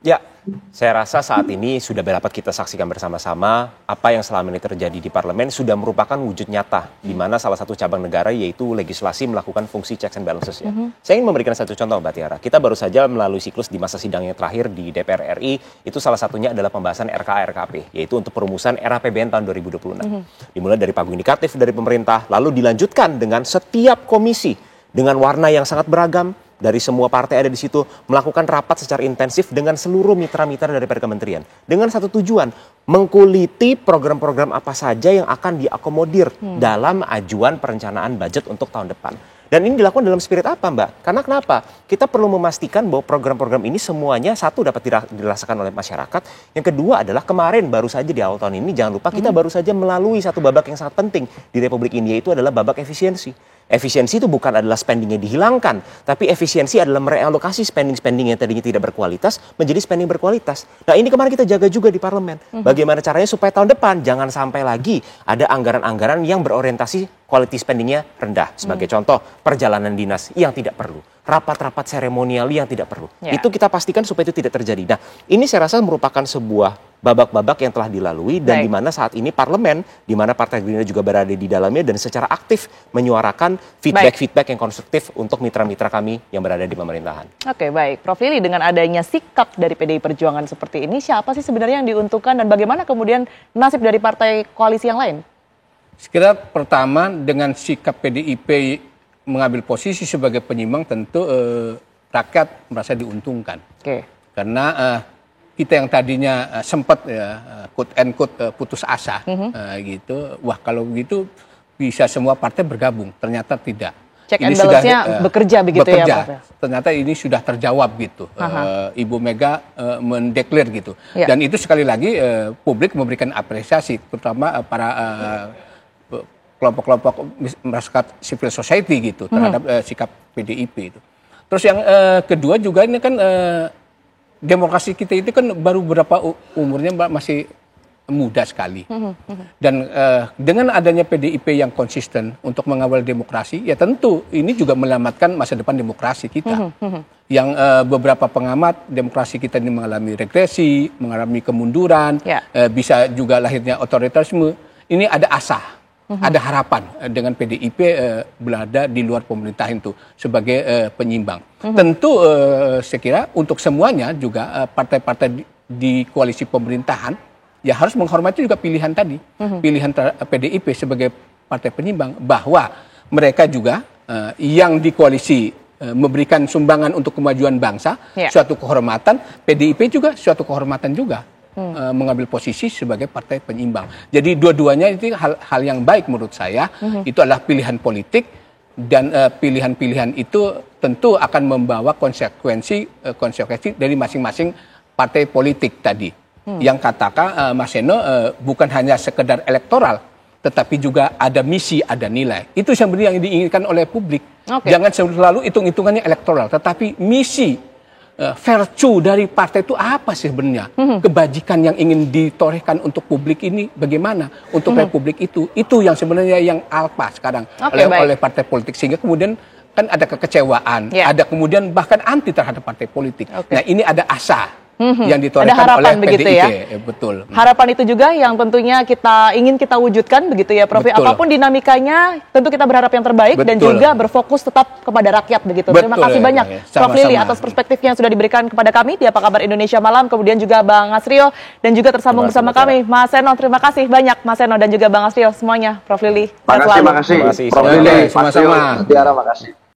Speaker 5: Ya, saya rasa saat ini sudah dapat kita saksikan bersama-sama apa yang selama ini terjadi di parlemen sudah merupakan wujud nyata di mana salah satu cabang negara yaitu legislasi melakukan fungsi checks and balances ya. Saya ingin memberikan satu contoh Mbak Tiara. Kita baru saja melalui siklus di masa sidang yang terakhir di DPR RI, itu salah satunya adalah pembahasan RKA-RKP, yaitu untuk perumusan era APBN tahun 2026. Dimulai dari pagu indikatif dari pemerintah, lalu dilanjutkan dengan setiap komisi dengan warna yang sangat beragam, dari semua partai ada di situ, melakukan rapat secara intensif dengan seluruh mitra-mitra daripada kementerian. Dengan satu tujuan, mengkuliti program-program apa saja yang akan diakomodir dalam ajuan perencanaan budget untuk tahun depan. Dan ini dilakukan dalam spirit apa, Mbak? Karena kenapa? Kita perlu memastikan bahwa program-program ini semuanya satu dapat dirasakan oleh masyarakat. Yang kedua adalah kemarin baru saja di awal tahun ini, jangan lupa kita baru saja melalui satu babak yang sangat penting di Republik India, itu adalah babak efisiensi. Efisiensi itu bukan adalah spendingnya dihilangkan, tapi efisiensi adalah merealokasi spending yang tadinya tidak berkualitas menjadi spending berkualitas. Nah, ini kemarin kita jaga juga di parlemen. Bagaimana caranya supaya tahun depan jangan sampai lagi ada anggaran-anggaran yang berorientasi quality spendingnya rendah. Sebagai contoh, perjalanan dinas yang tidak perlu, rapat-rapat seremonial yang tidak perlu. Itu kita pastikan supaya itu tidak terjadi. Nah, ini saya rasa merupakan sebuah babak-babak yang telah dilalui dan di mana saat ini parlemen, di mana Partai Gerindra juga berada di dalamnya dan secara aktif menyuarakan feedback yang konstruktif untuk mitra-mitra kami yang berada di pemerintahan.
Speaker 3: Oke, baik. Prof Lili, dengan adanya sikap dari PDI Perjuangan seperti ini, siapa sih sebenarnya yang diuntungkan dan bagaimana kemudian nasib dari partai koalisi yang lain?
Speaker 4: Sekira pertama, dengan sikap PDIP mengambil posisi sebagai penyimbang, tentu rakyat merasa diuntungkan. Karena kita yang tadinya sempat quote and quote putus asa gitu, wah kalau begitu bisa semua partai bergabung, ternyata tidak.
Speaker 3: Check and balance-nya bekerja begitu ya, Pak?
Speaker 4: Ternyata ini sudah terjawab gitu. Ibu Mega mendeklar gitu. Dan itu sekali lagi publik memberikan apresiasi, terutama para kelompok-kelompok masyarakat civil society gitu terhadap sikap PDIP itu. Terus yang kedua juga ini kan demokrasi kita itu kan baru berapa umurnya, Mbak, masih muda sekali. Dan dengan adanya PDIP yang konsisten untuk mengawal demokrasi, ya tentu ini juga menyelamatkan masa depan demokrasi kita. Yang beberapa pengamat demokrasi kita ini mengalami regresi, mengalami kemunduran, bisa juga lahirnya otoritarisme. Ini ada asa, ada harapan dengan PDIP berada di luar pemerintahan itu sebagai penyimbang. Tentu saya kira untuk semuanya juga partai-partai di koalisi pemerintahan ya harus menghormati juga pilihan tadi, pilihan PDIP sebagai partai penyimbang, bahwa mereka juga yang di koalisi memberikan sumbangan untuk kemajuan bangsa, suatu kehormatan, PDIP juga suatu kehormatan juga mengambil posisi sebagai partai penyimbang. Jadi dua-duanya itu hal yang baik menurut saya, itu adalah pilihan politik dan pilihan-pilihan itu tentu akan membawa konsekuensi dari masing-masing partai politik tadi. Yang katakan Mas Seno bukan hanya sekedar elektoral, tetapi juga ada misi, ada nilai. Itu sebenarnya yang diinginkan oleh publik. Jangan selalu hitung-hitungannya elektoral, tetapi misi, virtue dari partai itu apa sih sebenarnya? Kebajikan yang ingin ditorehkan untuk publik ini bagaimana? Untuk republik itu yang sebenarnya yang alpa sekarang oleh partai politik, sehingga kemudian kan ada kekecewaan, ada kemudian bahkan anti terhadap partai politik. Nah, ini ada asa yang ditorehkan oleh PDIP, ya? Betul.
Speaker 3: Harapan itu juga yang tentunya ingin kita wujudkan begitu ya, Prof. Apapun dinamikanya, tentu kita berharap yang terbaik dan juga berfokus tetap kepada rakyat begitu. Terima kasih banyak, Prof. Lili, atas perspektifnya yang sudah diberikan kepada kami di Apa Kabar Indonesia Malam, kemudian juga Bang Asrio dan juga tersambung bersama kami, Mas Seno. Terima kasih banyak, Mas Seno dan juga Bang Asrio semuanya, Prof. Lili.
Speaker 6: Terima kasih, Prof. Lili, sama-sama. Tiara, makasih.